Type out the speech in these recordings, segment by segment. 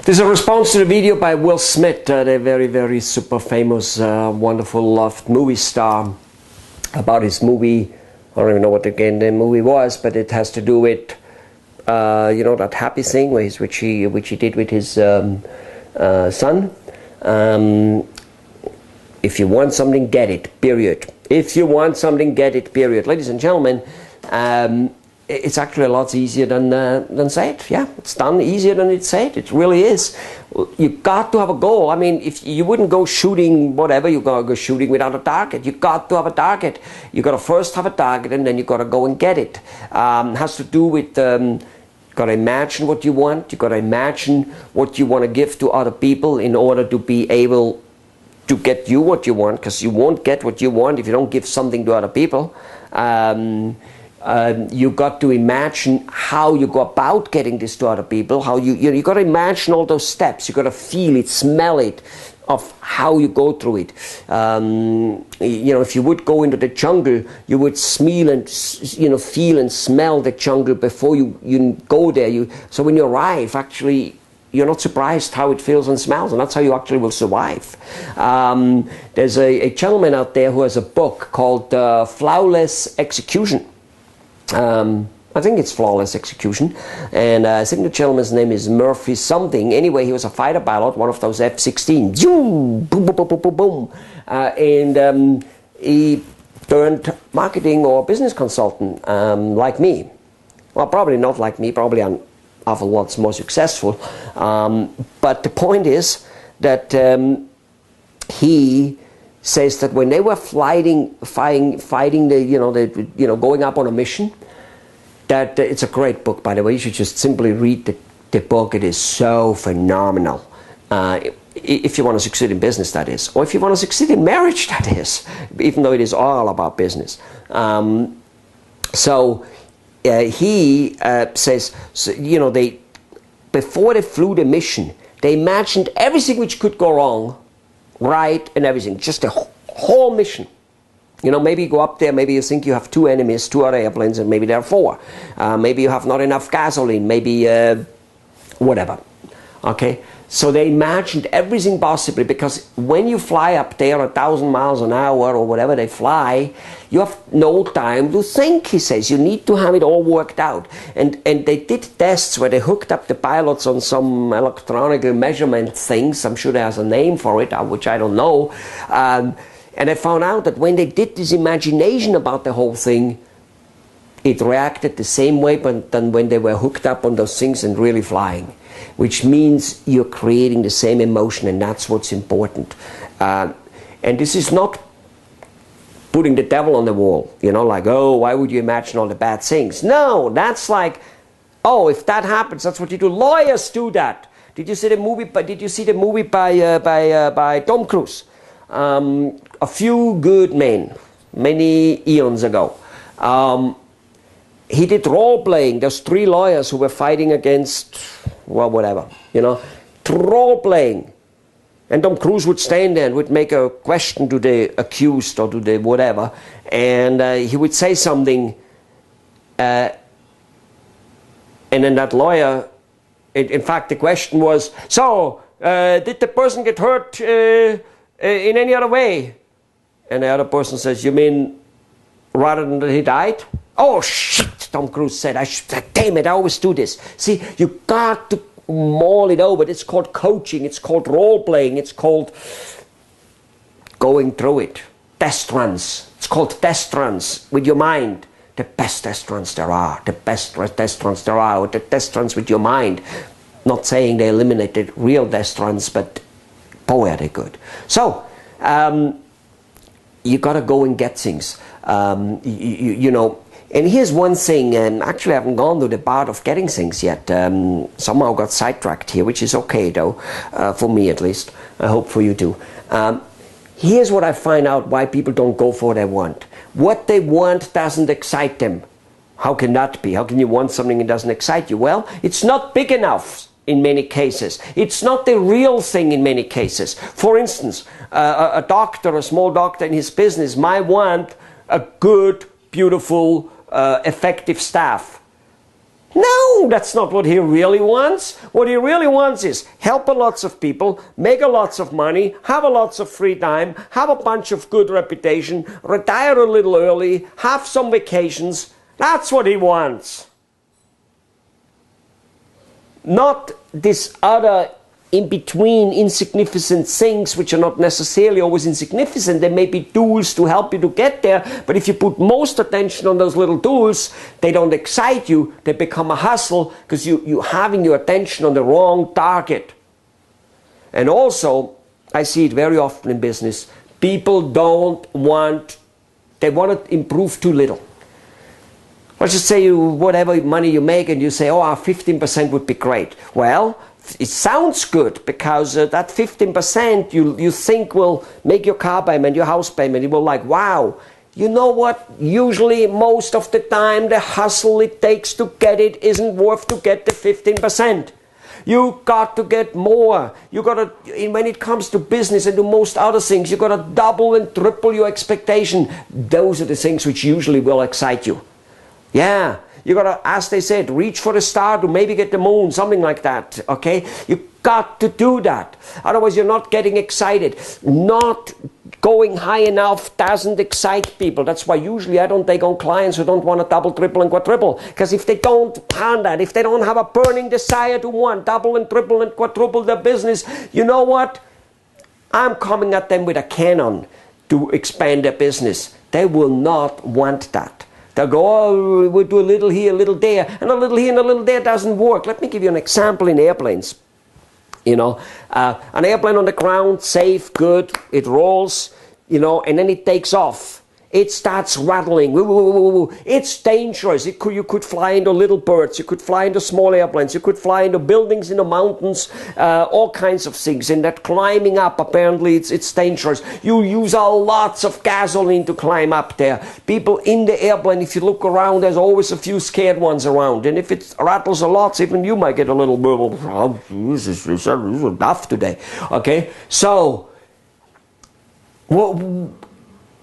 This is a response to the video by Will Smith, the very, very super famous, wonderful, loved movie star, about his movie. I don't even know what again the movie was, but it has to do with, you know, that happy thing which he did with his son. If you want something, get it, period. If you want something, get it, period. Ladies and gentlemen, it's actually a lot easier than said. Yeah, it's done easier than it's said. It really is. You got to have a goal. I mean, if you wouldn't go shooting whatever, you gotta go shooting without a target. You got to have a target. You gotta first have a target, and then you gotta go and get it. Has to do with gotta imagine what you want. You gotta imagine what you want to give to other people in order to be able to get you what you want, because you won't get what you want if you don't give something to other people. You got to imagine how you go about getting this to other people. How you got to imagine all those steps. You got to feel it, smell it, of how you go through it. You know, if you would go into the jungle, you would smell and feel and smell the jungle before you go there. So when you arrive, actually, you're not surprised how it feels and smells, and that's how you actually will survive. There's a gentleman out there who has a book called Flawless Execution. I think it's Flawless Execution, and I think the gentleman's name is Murphy something. Anyway, he was a fighter pilot, one of those F-16, boom, boom, boom, boom, boom, boom. And he turned marketing or business consultant, like me. Well, probably not like me, probably an awful lot more successful. But the point is that he says that when they were fighting going up on a mission, that it's a great book, by the way. You should just simply read the book. It is so phenomenal. If you want to succeed in business, that is, or if you want to succeed in marriage, that is, even though it is all about business. He says, before they flew the mission, they imagined everything which could go wrong, right, and everything, just the whole mission. You know, maybe you go up there, maybe you think you have two enemies, two other airplanes, and maybe there are four. Maybe you have not enough gasoline, maybe whatever. Okay, so they imagined everything possibly, because when you fly up there 1,000 miles an hour or whatever they fly, you have no time to think, he says. You need to have it all worked out. And they did tests where they hooked up the pilots on some electronic measurement things. I'm sure there's a name for it, which I don't know. And I found out that when they did this imagination about the whole thing, it reacted the same way than when they were hooked up on those things and really flying. Which means you're creating the same emotion, and that's what's important. And this is not putting the devil on the wall, you know, like, oh, why would you imagine all the bad things? No, that's like, oh, if that happens, that's what you do. Lawyers do that. Did you see the movie by Tom Cruise? A Few Good Men, many eons ago. He did role-playing. There's 3 lawyers who were fighting against, well, whatever, you know, role-playing. And Tom Cruise would stand there and would make a question to the accused or to the whatever, and he would say something, and then that lawyer, in fact, the question was, so, did the person get hurt in any other way? And the other person says, you mean rather than that he died? Oh, shit, Tom Cruise said. Damn it, I always do this. See, you got to mull it over. It's called coaching. It's called role-playing. It's called going through it. Test runs. It's called test runs with your mind. The best test runs there are. The best test runs there are. The test runs with your mind. Not saying they eliminated real test runs, but boy, are they good. So, you got to go and get things. You know, and here's one thing, actually I haven't gone to the part of getting things yet. Somehow got sidetracked here, which is okay though, for me at least. I hope for you too. Here's what I find out why people don't go for what they want. What they want doesn't excite them. How can that be? How can you want something that doesn't excite you? Well, it's not big enough in many cases. It's not the real thing in many cases. For instance, a doctor, a small doctor in his business might want a good, beautiful, effective staff. No, that's not what he really wants. What he really wants is help a lots of people, make a lots of money, have a lots of free time, have a bunch of good reputation, retire a little early, have some vacations. That's what he wants. Not this other in-between insignificant things which are not necessarily always insignificant. They may be tools to help you to get there, but if you put most attention on those little tools, they don't excite you, they become a hustle because you're having your attention on the wrong target. And also, I see it very often in business, people they want to improve too little. Let's just say whatever money you make and you say, oh, 15% would be great. Well, it sounds good because that 15% you think will make your car payment, your house payment. You will like, wow. You know what? Usually, most of the time, the hustle it takes to get it isn't worth to get the 15%. You got to get more. You got to, when it comes to business and to most other things, you got to double and triple your expectation. Those are the things which usually will excite you. Yeah, you gotta, as they said, reach for the star to maybe get the moon, something like that, okay? You got to do that. Otherwise, you're not getting excited. Not going high enough doesn't excite people. That's why usually I don't take on clients who don't want to double, triple, and quadruple. Because if they don't have that, if they don't have a burning desire to want double and triple and quadruple their business, you know what? I'm coming at them with a cannon to expand their business. They will not want that. They'll go, oh, we'll do a little here, a little there, and a little here and a little there doesn't work. Let me give you an example in airplanes. You know, an airplane on the ground, safe, good, it rolls, you know, and then it takes off. It starts rattling. It's dangerous. You could fly into little birds. You could fly into small airplanes. You could fly into buildings in the mountains, all kinds of things. And that climbing up, apparently, it's dangerous. You use lots of gasoline to climb up there. People in the airplane, if you look around, there's always a few scared ones around. And if it rattles a lot, even you might get a little, oh, this is tough today. Okay? So,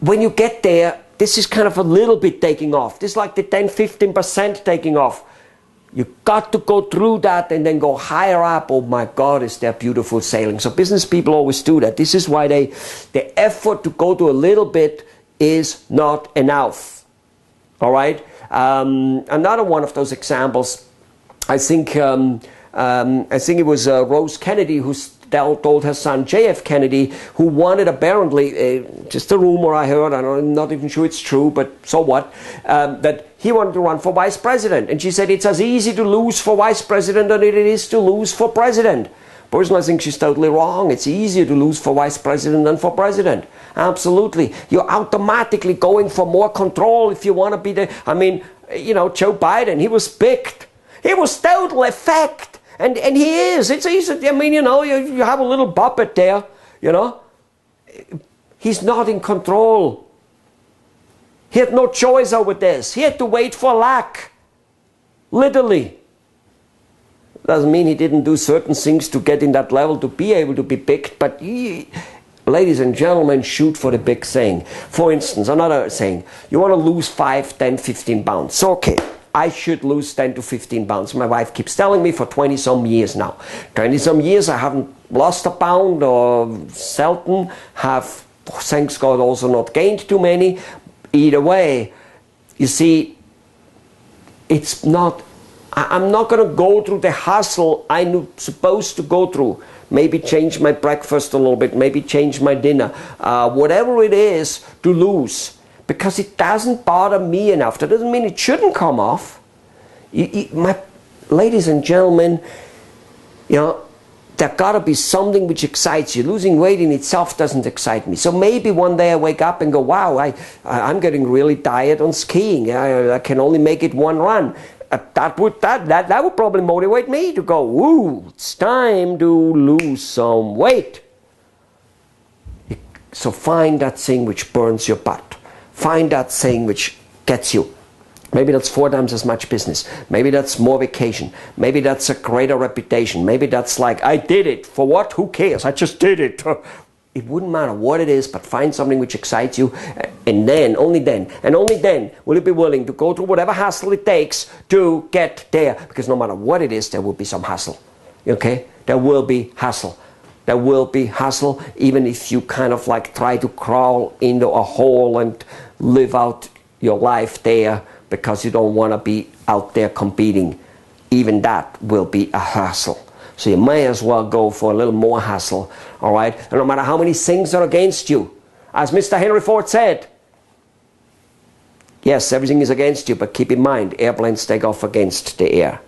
when you get there, this is kind of a little bit taking off. This is like the 10-15% taking off. You got to go through that and then go higher up. Oh my God, is that beautiful sailing. So business people always do that. This is why the effort to go to a little bit is not enough. All right? Another one of those examples, I think it was Rose Kennedy who told her son J.F. Kennedy, who wanted apparently, just a rumor I heard, I'm not even sure it's true, but so what, that he wanted to run for vice president. And she said it's as easy to lose for vice president than it is to lose for president. Personally, I think she's totally wrong. It's easier to lose for vice president than for president. Absolutely. You're automatically going for more control if you want to be the, I mean, you know, Joe Biden, he was picked. He was total effect. And he is. It's easy. I mean, you know, you have a little puppet there, you know. He's not in control. He had no choice over this. He had to wait for luck. Literally. Doesn't mean he didn't do certain things to get in that level to be able to be picked, but ladies and gentlemen, shoot for the big thing. For instance, another thing, you want to lose 5, 10, 15 pounds. So, okay. I should lose 10 to 15 pounds. My wife keeps telling me for 20-some years now. 20-some years I haven't lost a pound or seldom have, thanks God, also not gained too many. Either way, you see, it's not, I'm not going to go through the hustle I'm supposed to go through. Maybe change my breakfast a little bit, maybe change my dinner, whatever it is to lose. Because it doesn't bother me enough. That doesn't mean it shouldn't come off. My ladies and gentlemen, you know, there gotta be something which excites you. Losing weight in itself doesn't excite me. So maybe one day I wake up and go, wow, I'm getting really tired on skiing. I can only make it one run. That would probably motivate me to go, ooh, it's time to lose some weight. So find that thing which burns your butt. Find that thing which gets you. Maybe that's 4 times as much business. Maybe that's more vacation. Maybe that's a greater reputation. Maybe that's like, I did it. For what? Who cares? I just did it. it wouldn't matter what it is, but find something which excites you, and then, only then, and only then will you be willing to go through whatever hassle it takes to get there. Because no matter what it is, there will be some hassle. Okay? There will be hassle. There will be hassle, even if you kind of like try to crawl into a hole and live out your life there because you don't want to be out there competing. Even that will be a hassle. So you may as well go for a little more hassle, all right? And no matter how many things are against you, as Mr. Henry Ford said, yes, everything is against you, but keep in mind, airplanes take off against the air,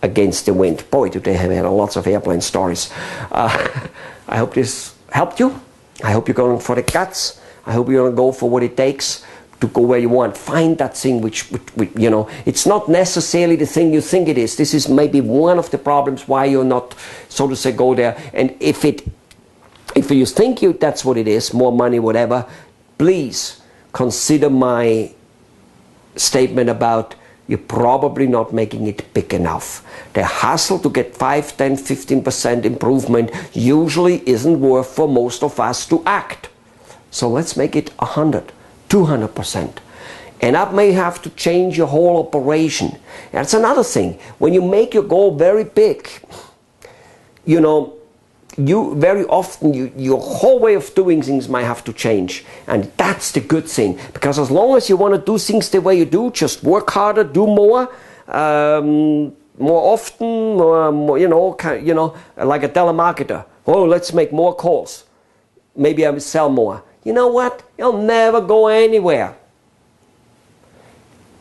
against the wind. Boy, do they have had lots of airplane stories. I hope this helped you. I hope you're going for the guts. I hope you're going to go for what it takes to go where you want. Find that thing which, you know, it's not necessarily the thing you think it is. This is maybe one of the problems why you're not, so to say, go there. And if you think that's what it is, more money, whatever, please consider my statement about you're probably not making it big enough. The hassle to get 5, 10, 15% improvement usually isn't worth for most of us to act. So let's make it 100. 200%. And that may have to change your whole operation. That's another thing. When you make your goal very big, you know, you very often, your whole way of doing things might have to change. And that's the good thing. Because as long as you want to do things the way you do, just work harder, do more often, more, you know, like a telemarketer. Oh, let's make more calls. Maybe I will sell more. You know what? You'll never go anywhere.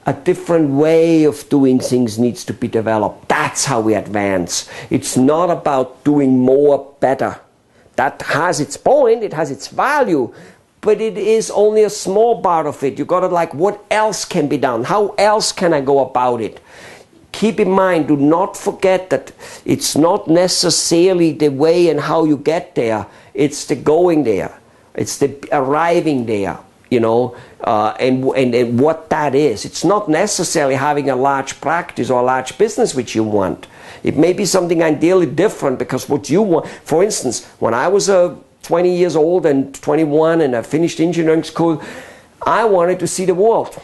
A different way of doing things needs to be developed. That's how we advance. It's not about doing more better. That has its point, it has its value, but it is only a small part of it. You got to like, what else can be done? How else can I go about it? Keep in mind, do not forget that it's not necessarily the way and how you get there. It's the going there. It's the arriving there, you know, and what that is. It's not necessarily having a large practice or a large business which you want. It may be something ideally different, because what you want, for instance, when I was 20 years old and 21 and I finished engineering school, I wanted to see the world.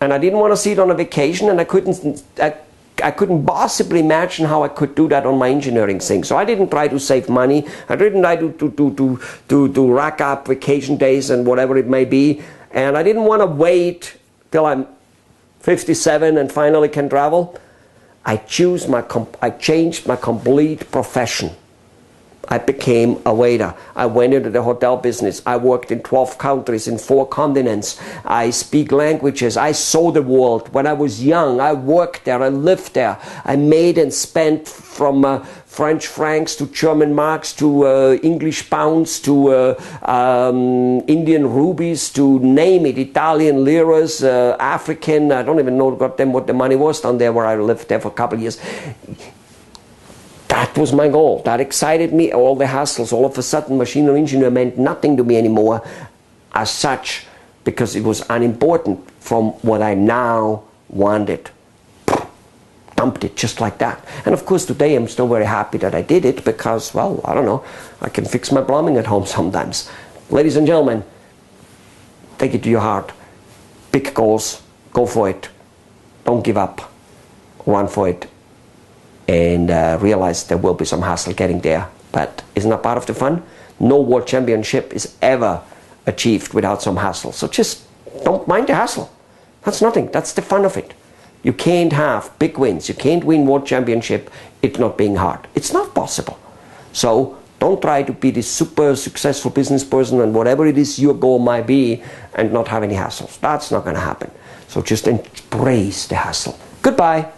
And I didn't want to see it on a vacation, and I couldn't possibly imagine how I could do that on my engineering thing. So I didn't try to save money. I didn't try to rack up vacation days and whatever it may be. And I didn't want to wait till I'm 57 and finally can travel. I changed my complete profession. I became a waiter. I went into the hotel business. I worked in 12 countries, in 4 continents. I speak languages. I saw the world. When I was young, I worked there. I lived there. I made and spent from French francs to German marks to English pounds to Indian rupees to name it, Italian liras, African. I don't even know what the money was down there where I lived there for a couple of years. That was my goal. That excited me. All the hassles, all of a sudden, machinery engineer meant nothing to me anymore as such, because it was unimportant from what I now wanted. Dumped it just like that. And of course, today I'm still very happy that I did it, because, well, I don't know, I can fix my plumbing at home sometimes. Ladies and gentlemen, take it to your heart. Big goals. Go for it. Don't give up. Run for it. And realize there will be some hassle getting there. But isn't that part of the fun? No world championship is ever achieved without some hassle. So just don't mind the hassle. That's nothing. That's the fun of it. You can't have big wins. You can't win world championship it not being hard. It's not possible. So don't try to be this super successful business person and whatever it is your goal might be and not have any hassles. That's not going to happen. So just embrace the hassle. Goodbye.